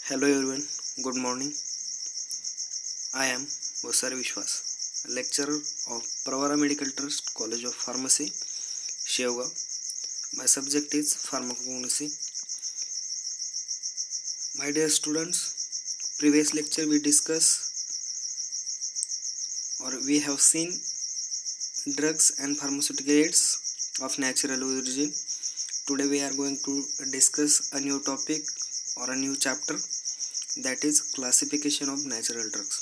Hello everyone, good morning. I am Bosari Vishwas, lecturer of Pravara Medical Trust, College of Pharmacy, Shevgaon. My subject is pharmacognosy. My dear students, previous lecture we we have seen drugs and pharmaceutical aids of natural origin. Today we are going to discuss a new topic or a new chapter, that is classification of natural drugs.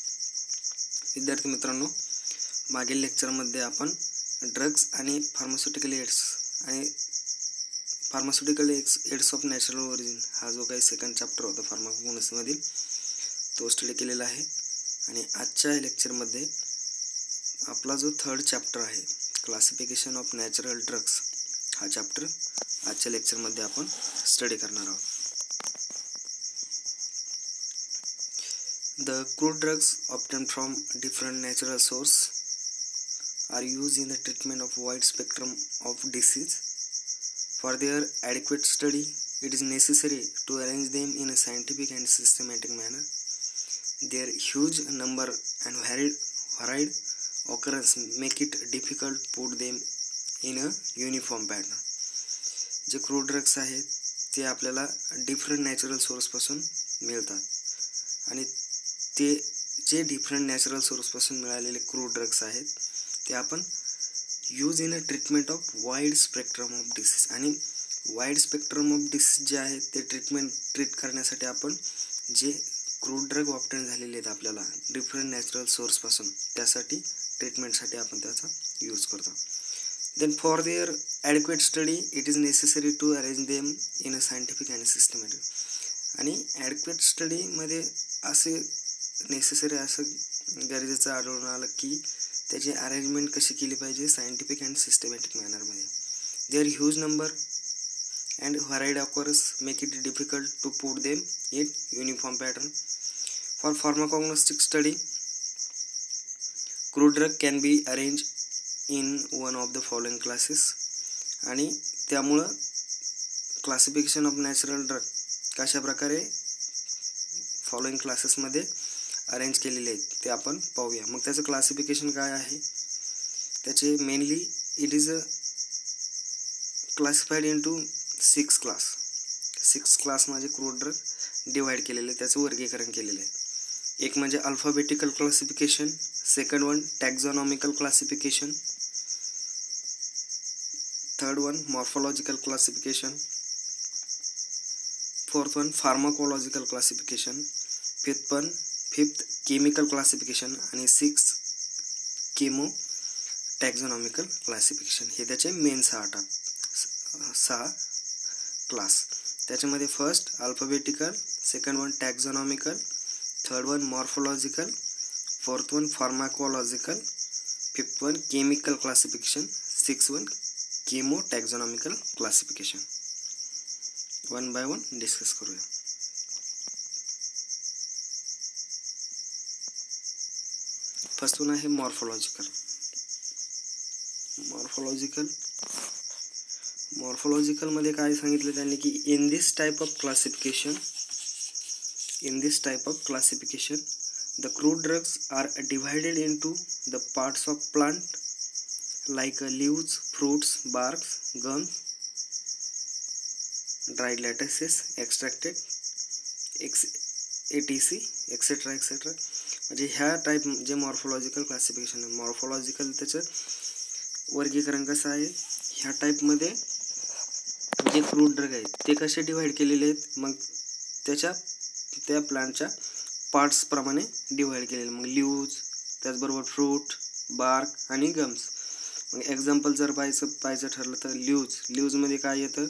विद्यार्थी मित्रांनो, मागील लेक्चरमध्ये आपण drugs आणि pharmaceutical aids of natural origin हा जो काही second chapter होता फार्माकोग्नोसी मधील तो स्टडी केलेला आहे. आणि आजच्या लेक्चरमध्ये आपला जो थर्ड चॅप्टर आहे क्लासिफिकेशन ऑफ नॅचरल ड्रग्स हा चॅप्टर आजच्या लेक्चरमध्ये आपण स्टडी करणार आहोत. The crude drugs obtained from different natural sources are used in the treatment of wide spectrum of disease. For their adequate study, it is necessary to arrange them in a scientific and systematic manner. Their huge number and varied occurrence make it difficult to put them in a uniform pattern. जे crude drugs आहेत ते आपल्याला different natural सोर्सपासून मिळतात आणि ते जे different natural सोर्सपासून मिळालेले crude drugs आहेत ते आपण use in a treatment of wide spectrum of disease. आणि वाईड स्पेक्ट्रम ऑफ डिसीज जे आहेत ते ट्रीट करण्यासाठी आपण जे क्रूड ड्रग ऑब्टेन झालेले आहेत आपल्याला डिफरंट नॅचरल सोर्सपासून त्यासाठी ट्रीटमेंटसाठी आपण त्याचा यूज करतो. Then for their adequate study, it is necessary to arrange them in a scientific and systematic. आणि ॲडिक्वेट स्टडीमध्ये असे नेसेसरी असं गरजेचं आढळून आलं की त्याची अरेंजमेंट कशी केली पाहिजे सायंटिफिक अँड सिस्टमॅटिक मॅनरमध्ये. There huge number and varied occurs make it difficult to put them in uniform pattern. For pharmacognostic study, crude drug can be arrange in one of the following classes. आणि त्यामुळं classification of natural drug कशा प्रकारे following क्लासेसमध्ये arrange केलेले आहेत ते आपण पाहूया. मग त्याचं क्लासिफिकेशन काय आहे, त्याचे mainly it is classified into 6 क्लासमध्ये क्रूड ड्रग डिवाइड केलेले, त्याचं वर्गीकरण केलेलं आहे. एक म्हणजे alphabetical classification, second one taxonomical classification, third one morphological classification, fourth one pharmacological classification, fifth chemical classification आणि 6 केमो टॅक्झॉनॉमिकल क्लासिफिकेशन. हे त्याचे मेन 6 क्लास. त्याच्यामध्ये first alphabetical, second one taxonomical, third one morphological, fourth one pharmacological, fifth one chemical classification, 6th one chemotaxonomical classification. One by one discuss करूया. First one आहे morphological मध्ये काय सांगितलं त्यांनी की in this type of classification the crude drugs are divided into the parts of plant like leaves, fruits, barks, gums, dried lateces, extracted etc. म्हणजे ह्या type जे मॉर्फोलॉजिकल क्लासिफिकेशन आहे, मॉर्फोलॉजिकल त्याचं वर्गीकरण कसं आहे, ह्या टाईपमध्ये जे क्रूड ड्रग आहेत ते कसे डिवाइड केलेले आहेत, मग त्या प्लांटच्या पार्ट्स प्रमाणे डिवाइड केलेले. मग लीव्ज, त्याचबरोबर फ्रूट, बार्क आणि गम्स. मग एक्झाम्पल जर पाहायचं ठरलं तर लीव्जमध्ये काय येतं,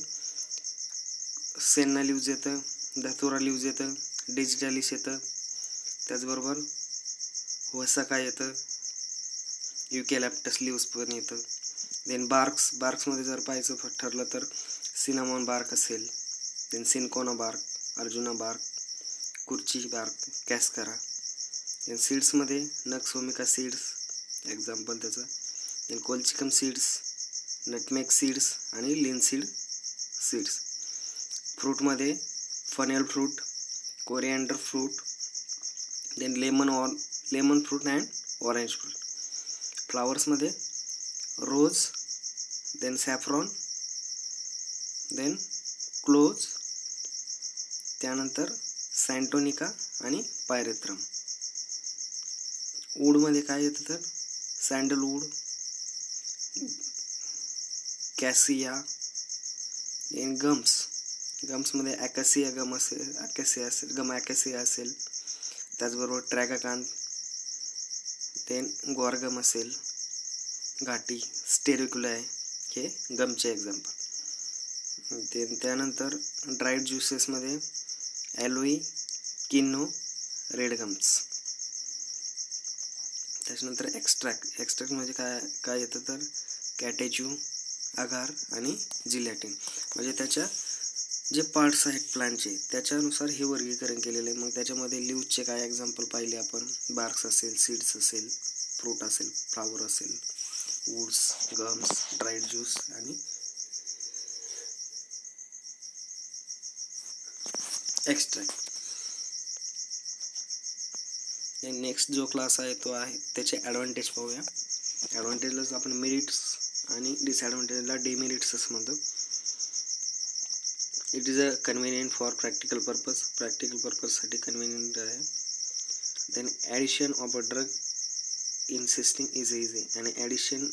सेन्ना लीव्ज येतं, धतुरा लीव्ज येतं, डिजिटॅलिस येतं, त्याचबरोबर वसा काय येतं, युकॅलिप्टस लीव्ज पण येतं. देन बार्क्समध्ये जर पाहायचं ठरलं तर सिनामॉन बार्क असेल, then cinchona bark, arjuna bark, kurchi bark, cascara. Then सीड्समध्ये नक्स होमिका सीड्स एक्झाम्पल त्याचं, then colchicum seeds, nutmeg seeds आणि लिनसीड सीड्स. फ्रूटमध्ये fennel fruit, coriander fruit, then lemon fruit and orange fruit. Flowers मध्ये rose, then saffron, then cloves, त्यानंतर सॅन्टोनिका आणि pyrethrum. Wood मध्ये काय येतं तर सॅन्डलवूड, कॅसिया, then गम्स मध्ये ॲकासिया गम असेल, ॲकासिया असेल, त्याचबरोबर ट्रॅगाकांत, देन गॉर्गम असेल, घाटी, स्टेरिक्युलाय, हे गमचे एक्झाम्पल. त्यानंतर ड्राईड ज्युसेसमध्ये ॲलोई, किनो, रेड गम्स. त्याच्यानंतर एक्स्ट्रॅक्ट म्हणजे काय येतं तर कॅटेच्यू, अगार आणि जिलॅटिन. म्हणजे त्याच्या जे पार्ट्स आहेत प्लांटचे त्याच्यानुसार हे वर्गीकरण केलेलं आहे. मग त्याच्यामध्ये लिव्हचे काय एक्झाम्पल पाहिले आपण, बार्क्स असेल, सीड्स असेल, फ्रूट असेल, फ्लावर असेल, वूड्स, गम्स, ड्राईड ज्यूस आणि एक्स्ट्रॅक्ट. नेक्स्ट जो क्लास आहे तो आहे त्याचे ॲडव्हान्टेज पाहूया. ॲडव्हान्टेजलाच आपण मेरिट्स आणि डिसॲडव्हान्टेजला डिमेरिट्स असं म्हणतो. It is a convenient for practical पर्पजसाठी कन्व्हिनियंट आहे. Then addition of a drug in system is easy. आणि ॲडिशन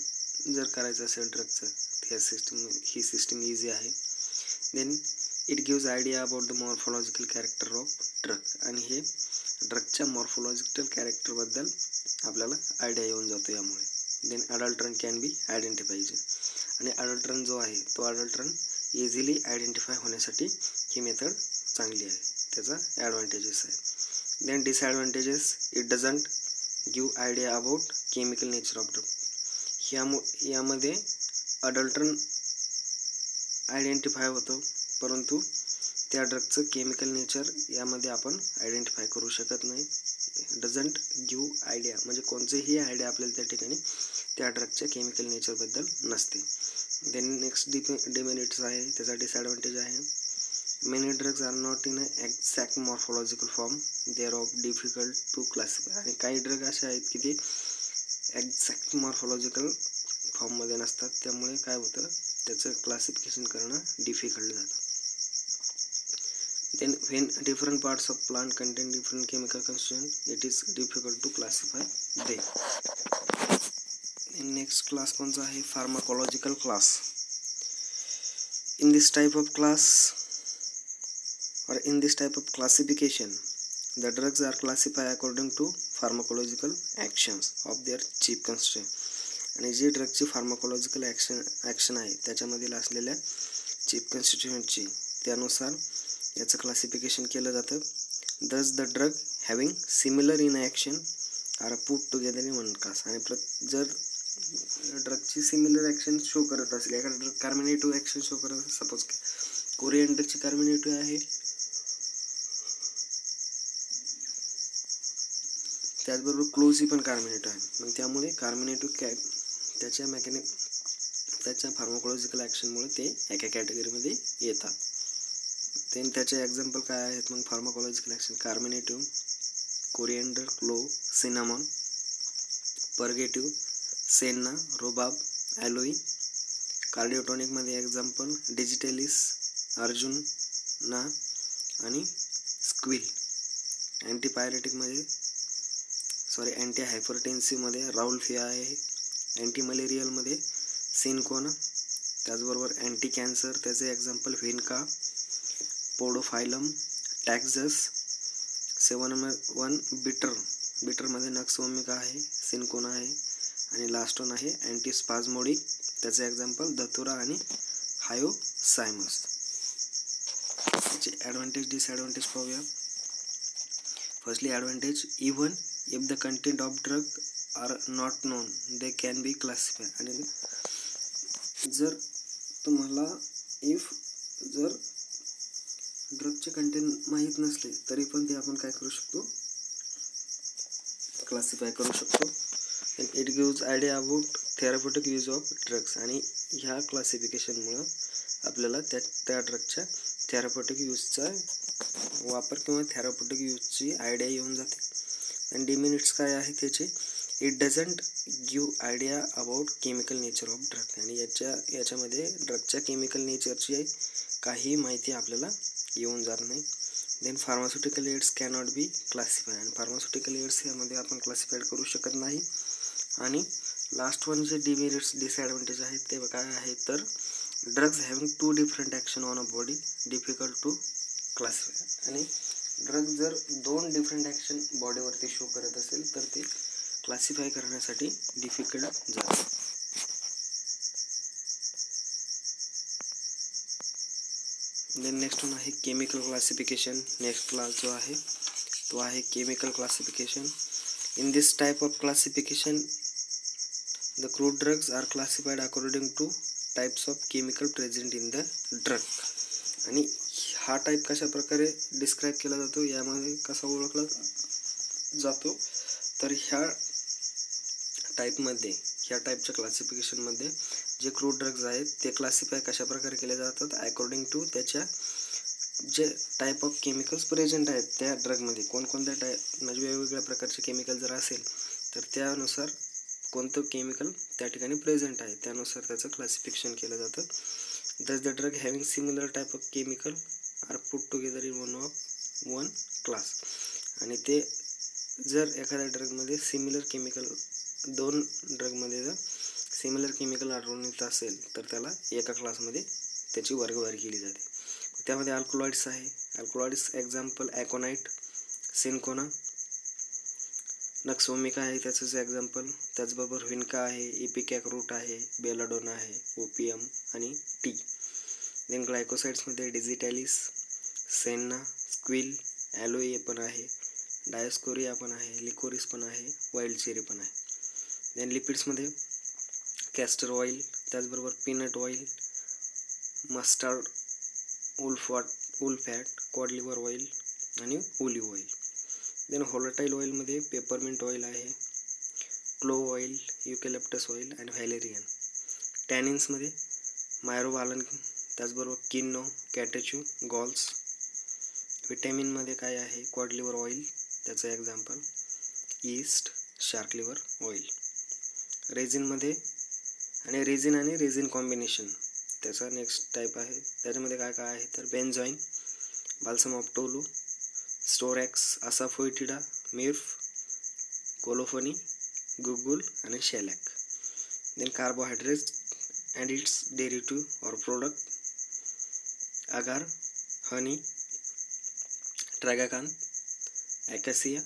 जर करायचं असेल ड्रगचं ही सिस्टीम इझी आहे. Then it gives idea about the morphological character of drug. आणि हे ड्रगच्या मॉर्फोलॉजिकल कॅरेक्टरबद्दल आपल्याला आयडिया येऊन जातो यामुळे. Then adulterant can be identified. आणि अडल्ट्रन जो आहे तो अडल्ट्रन इझिली आयडेंटिफाय होण्यासाठी ही मेथड चांगली आहे, त्याचा ॲडव्हान्टेजेस आहे. Then disadvantages, it doesn't give idea about chemical nature of drug. यामध्ये अडल्ट्रन आयडेंटिफाय होतं परंतु त्या ड्रगचं केमिकल नेचर यामध्ये आपण आयडेंटिफाय करू शकत नाही. डझंट गिव्ह आयडिया म्हणजे कोणतेही आयडिया आपल्याला त्या ठिकाणी त्या ड्रगच्या केमिकल नेचरबद्दल नसते. देन नेक्स्ट डिमेरिट्स आहे, त्याचा डिसॲडव्हान्टेज आहे. Many drugs are not in a exact morphological form, they are of difficult to classify. आणि काही ड्रग असे आहेत की ते एक्झॅक्ट मॉर्फोलॉजिकल फॉर्ममध्ये नसतात, त्यामुळे काय होतं त्याचं क्लासिफिकेशन करणं डिफिकल्ट जातं. Then when different parts of plant contain different chemical constituents, it is difficult to classify them. Next class कोणता आहे, pharmacological class. In this type of classification, the drugs are classified according to pharmacological actions of their chief constituent. आणि जी ड्रगची pharmacological action आहे त्याच्यामधील असलेल्या chief कन्स्टिट्युएंटची त्यानुसार याचं classification केलं जातं. Thus the drug having similar in action are put together in one class. आणि जर ड्रगची सिमिलर ॲक्शन शो करत असेल, एखादा ड्रग कार्मिनेटिव्ह ॲक्शन शो करत असेल, सपोज कोरिएंडरची कार्मिनेटिव्ह आहे, त्याचबरोबर क्लोजची पण कार्मिनेटिव्ह आहे, मग त्यामुळे कार्मिनेटिव्ह त्याच्या फार्माकोलॉजिकल ॲक्शनमुळे ते एका कॅटेगरीमध्ये येतात. देन त्याचे एक्झाम्पल काय आहेत मग pharmacological action, carminative, coriander, clove, cinnamon, purgative, senna, rhubarb, aloe. कार्डिओटॉनिकमध्ये एक्झाम्पल डिजिटॅलिस, अर्जुना आणि स्क्विल. अँटी हायपरटेन्सिव्हमध्ये राउल्फिया आहे. अँटी मलेरियलमध्ये सिनकोना. त्याचबरोबर अँटी कॅन्सर त्याचे एक्झाम्पल व्हिनका, पोडोफायलम, टॅक्झस. 7 बिटरमध्ये नक्स ओमिका आहे, सिनकोना आहे आणि लास्ट वन आहे अँटीस्पाझमोडिक, त्याचे एक्झाम्पल धतुरा आणि हायोसायमस. त्याचे ॲडव्हान्टेज डिसॲडव्हान्टेज पाहूया. Firstly advantage, even if the content of drug are not known they can be classify. आणि जर तुम्हाला जर ड्रगचे कंटेंट माहीत नसले तरी पण ते आपण काय करू शकतो, क्लासिफाय करू शकतो. It gives idea about therapeutic use of drugs. आणि ह्या क्लासिफिकेशनमुळं आपल्याला त्या ड्रगच्या थेराप्युटिक यूजचा वापर किंवा थेराप्युटिक यूजची आयडिया येऊन जाते. आणि डिमेरिट्स काय आहे त्याचे, it doesn't give idea about chemical nature of drug. आणि याच्यामध्ये ड्रगच्या केमिकल नेचरची काही माहिती आपल्याला येऊन जात नाही. Then pharmaceutical aids cannot be classify. आणि फार्मास्युटिकल एड्स यामध्ये आपण क्लासिफाईड करू शकत नाही. आणि लास्ट वन जे डिमेरिट्स डिसॲडव्हान्टेज आहेत ते काय आहे तर, drugs having 2 different action on a body difficult to classify. आणि ड्रग जर 2 डिफरंट ॲक्शन बॉडीवरती शो करत असेल तर ते क्लासिफाय करण्यासाठी डिफिकल्ट जातं. देन नेक्स्ट वन आहे केमिकल क्लासिफिकेशन. नेक्स्ट क्लास जो आहे तो आहे chemical classification. In this type of classification the crude drugs are classified according to types of chemical present in the drug. आणि हा टाईप कशा प्रकारे डिस्क्राईब केला जातो, यामध्ये कसा ओळखला जातो तर ह्या टाईपच्या क्लासिफिकेशनमध्ये जे क्रूड ड्रग्ज आहेत ते क्लासिफाय कशा प्रकारे केले जातात, अकॉर्डिंग टू त्याच्या जे टाईप ऑफ केमिकल्स प्रेझेंट आहेत त्या ड्रगमध्ये. कोणकोणत्या म्हणजे वेगवेगळ्या प्रकारचे केमिकल जर असेल तर त्यानुसार कोणतं केमिकल त्या ठिकाणी प्रेझेंट आहे त्यानुसार त्याचं क्लासिफिकेशन केलं जातं. Thus the drug having similar type of chemical are put together in one class. आणि ते जर एखाद्या ड्रगमध्ये सिमिलर केमिकल, 2 ड्रगमध्ये जर सिमिलर केमिकल आढळून येत असेल तर त्याला एका क्लासमध्ये त्याची वर्गवारी केली जाते. त्यामध्ये अल्कलॉइड्स आहे. अल्कलॉइड्स एक्झाम्पल ॲकोनाइट, सिन्कोना, नक्सोमिका आहे त्याचंच एक्झाम्पल. त्याचबरोबर व्हिनका आहे, इपिकॅक रूट आहे, बेलाडोना आहे, ओपियम आणि टी. देन ग्लायकोसाइड्समध्ये डिजिटॅलिस, सेन्ना, स्क्विल, ॲलोए पण आहे, डायस्कोरिया पण आहे, लिकोरिस पण आहे, वाईल्ड चेरी पण आहे. देन लिपिड्समध्ये कॅस्टर ऑइल, त्याचबरोबर peanut oil, mustard, wool fat, cod liver oil आणि ओलिव्ह ऑइल. देन व्होलेटाईल ऑइलमध्ये पेपरमिंट ऑइल आहे, क्लोव्ह ऑइल, युकॅलिप्टस ऑइल आणि व्हॅलेरियन. टॅनिन्समध्ये मायरोबालन, त्याचबरोबर किनो, कॅटेचू, गॉल्स. व्हिटॅमिनमध्ये काय आहे, कॉड लिव्हर ऑइल त्याचं example, yeast, shark liver oil. रेझिनमध्ये आणि रेझिन कॉम्बिनेशन त्याचा नेक्स्ट टाईप आहे. त्याच्यामध्ये काय काय आहे तर benzoin, balsam of tolu, storax, asafoetida, myrrh, colophony, guggul आणि shellac. Then carbohydrates and its derivative or product, agar, honey, tragacanth, acacia,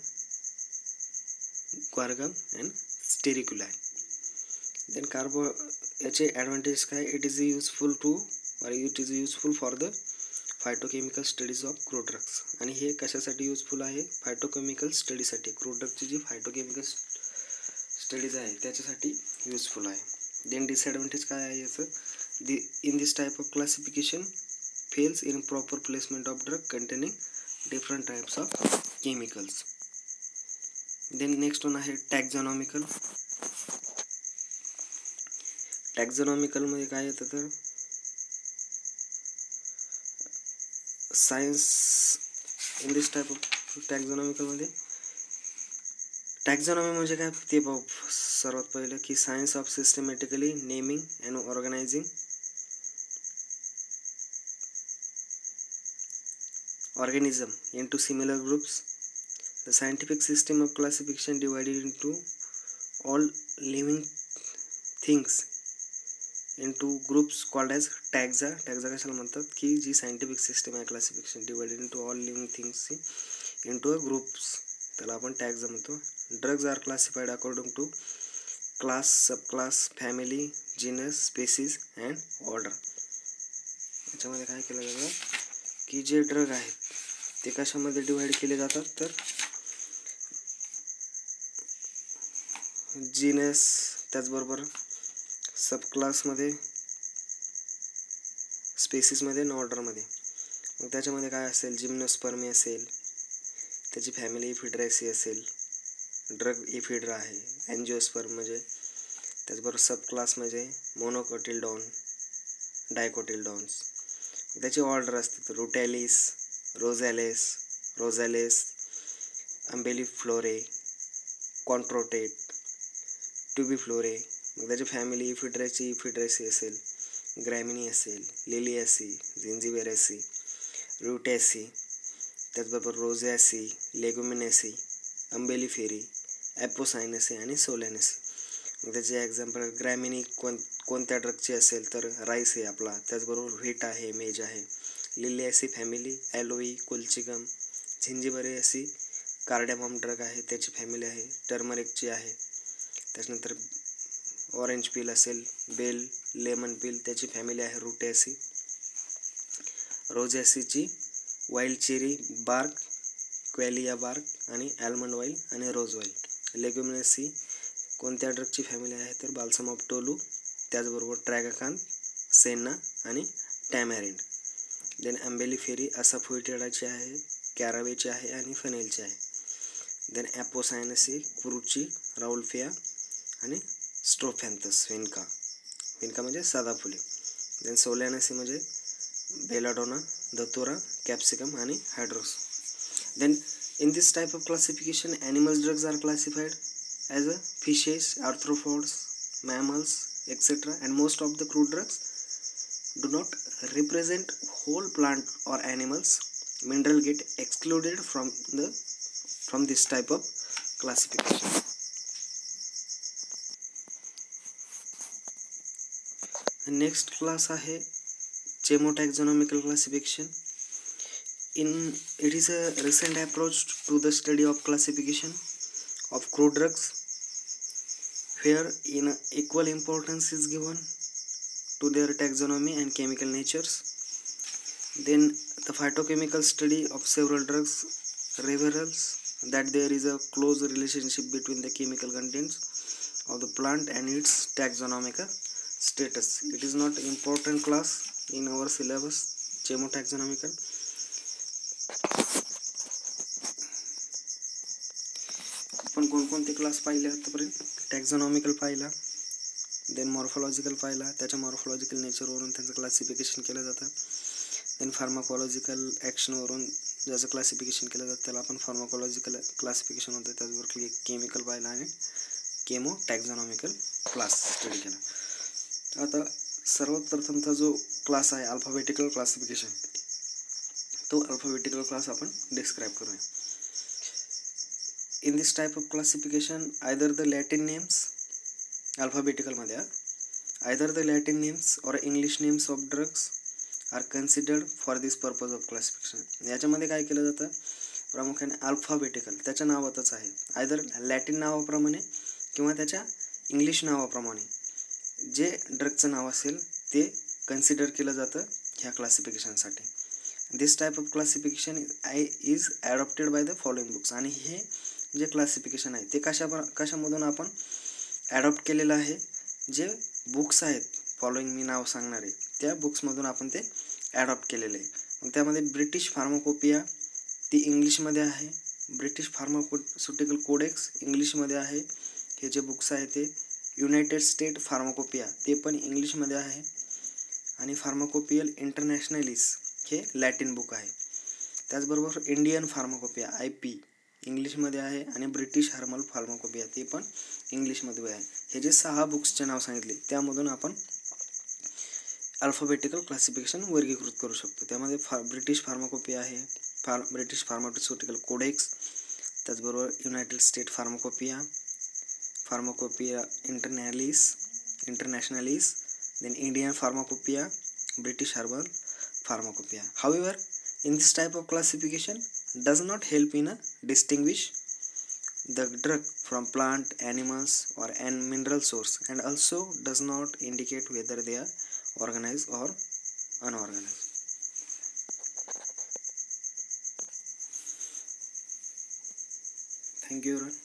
guar gum and sterculia. Then याचे ॲडव्हान्टेज काय, it is useful for the phytochemical studies of crude drugs. आणि हे कशासाठी useful आहे, फायटोकेमिकल स्टडीसाठी. Crude ड्रगची जी फायटोकेमिकल studies आहे त्याच्यासाठी useful आहे. Then disadvantage काय आहे याचं, in this type of classification fails in proper placement of drug containing different types of chemicals. Then next one आहे टॅक्झॉनॉमिकल. टॅक्झॉनॉमिकलमध्ये काय येतं तर, science in this type of टॅक्झॉनॉमिकलमध्ये टॅक्झॉनॉमी म्हणजे काय ते पाहू. सर्वात पहिलं की science of systematically naming and organizing organism into similar groups. The scientific system of classification divided into all living things into groups called as taxa. Taxa कशाला म्हणतात की जी सायंटिफिक सिस्टम आहे classification divided into all living things into a groups, त्याला आपण taxa म्हणतो. Drugs are classified according to class, subclass, family, genus, species and order. याच्यामध्ये काय केलं जातं की जे ड्रग आहेत ते कशामध्ये डिवाइड केले जातात तर जीनस, त्याचबरोबर सबक्लासमध्ये, स्पेसिसमध्ये आणि ऑर्डरमध्ये. मग त्याच्यामध्ये काय असेल, जिम्नोस्पर्मी असेल, त्याची फॅमिली इफिड्रायसी असेल, ड्रग इफिड्रा आहे, अँजिओस्पर्म म्हणजे, त्याचबरोबर सबक्लास म्हणजे मोनोकोटिल्डॉन, डायकोटिल्डॉन्स. त्याची ऑर्डर असते तर रुटॅलिस, रोझॅलेस, अम्बेलिफ्लोरे, कॉन्ट्रोटेट, ट्युबिफ्लोरे. मग त्याची फॅमिली इफिड्रेसी असेल, ग्रॅमिनी असेल, लिलियासी, जिंजिबेरेसी, रुटॅसी. त्याचबरोबर रोझॅसी, लेगुमिनेसी, अम्बेलिफेरी, ॲपोसायनेसी आणि सोलॅनेसी. मग त्याचे एक्झाम्पल ग्रॅमिनी कोणत्या ड्रगची असेल तर राईस आहे आपला. त्याचबरोबर व्हीट आहे, मेज आहे. Liliaceae family aloe, colchicum. Zingiberaceae cardamom drug आहे, त्याची फॅमिली आहे. टर्मरिकची आहे. त्याच्यानंतर ऑरेंज पील असेल, बेल, लेमन पील, त्याची फॅमिली आहे रुटॅसी. रोझॅसीची wild cherry bark, quillaia bark आणि ॲल्मंड ऑइल आणि रोज ऑइल. लेग्युमिनेसी कोणत्या ड्रगची फॅमिली आहे तर बाल्सम ऑफ टोलू, त्याचबरोबर ट्रॅगाकान, सेना आणि टॅमॅरिंड. देन अम्बेलिफेरी असाफोइटिडाची आहे, कॅरावेची आहे आणि फनेलची आहे. देन ॲपोसायनेसी क्रुची, राउल्फिया आणि स्ट्रोफॅन्थस व्हिनका म्हणजे सदाफुली. देन सोलॅनेसी म्हणजे बेलाडोना, धतुरा, कॅप्सिकम आणि हायड्रोस. Then in this type of classification, animal drugs are classified as a fishes, arthropods, mammals, etc. And most of the crude drugs do not represent whole plant or animals. Mineral get excluded from this type of classification. Next class आहे chemotaxonomical classification. It is a recent approach to the study of classification of crude drugs, where equal importance is given to their taxonomy and chemical natures. Then the phytochemical study of several drugs reveals that there is a close relationship between the chemical contents of the plant and its taxonomical status. It is not important class in our syllabus, chemotaxonomical. आपण कोणकोणते class पाहिले आतापर्यंत? टॅक्झॉनॉमिकल पाहिला, then morphological पाहिला, त्याच्या morphological नेचरवरून त्यांचं classification केलं जातं. देन फार्माकोलॉजिकल ॲक्शनवरून ज्याचं क्लासिफिकेशन केलं जातं त्याला आपण फार्माकोलॉजिकल क्लासिफिकेशन होतं. त्याचबरोबर केमिकल पाहिला आणि केमो टॅक्झॉनॉमिकल क्लास स्टडी केला. आता सर्वात प्रथमचा जो क्लास आहे अल्फाबेटिकल क्लासिफिकेशन, तो अल्फाबेटिकल क्लास आपण डिस्क्राईब करूया. In this type of classification, either the Latin names, alphabetical मध्ये either the Latin names or English names of drugs are considered for this purpose of classification. याच्यामध्ये काय केलं जातं, प्रामुख्याने alphabetical त्याच्या नावातच आहे, आयदर लॅटिन नावाप्रमाणे किंवा त्याच्या इंग्लिश नावाप्रमाणे जे ड्रगचं नाव असेल ते कन्सिडर केलं जातं ह्या क्लासिफिकेशनसाठी. This type of classification is adopted by the following books. आणि हे जे क्लासिफिकेशन आहे ते कशामधून आपण ॲडॉप्ट केलेलं आहे, जे बुक्स आहेत फॉलोइंग मी नाव सांगणारे त्या बुक्समधून आपण ते ॲडॉप्ट केलेले आहे. मग त्यामध्ये ब्रिटिश फार्माकोपिया ती इंग्लिशमध्ये आहे, ब्रिटिश फार्मास्युटिकल कोडेक्स इंग्लिशमध्ये आहे, हे जे बुक्स आहे ते युनायटेड स्टेट फार्माकोपिया ते पण इंग्लिशमध्ये आहे, आणि फार्माकोपियल इंटरनॅशनलिस हे लॅटिन बुक आहे. त्याचबरोबर इंडियन फार्माकोपिया IP इंग्लिशमध्ये आहे आणि ब्रिटिश हर्बल फार्माकोपिया ते पण इंग्लिशमध्ये आहे. हे जे 6 बुक्सचे नाव सांगितले त्यामधून आपण अल्फाबेटिकल क्लासिफिकेशन वर्गीकृत करू शकतो. त्यामध्ये ब्रिटिश फार्माकोपिया आहे, ब्रिटिश फार्मास्युटिकल कोडेक्स, त्याचबरोबर युनायटेड स्टेट फार्माकोपिया इंटरनॅशनलिस, then Indian pharmacopoeia, British herbal pharmacopoeia. However, in this type of classification does not help in a distinguish the drug from plant, animals or an mineral source, and also does not indicate whether they are organized or unorganized. Thank you everyone.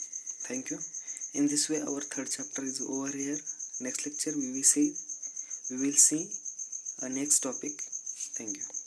Thank you. In this way our third chapter is over here. Next lecture we will see a next topic. Thank you.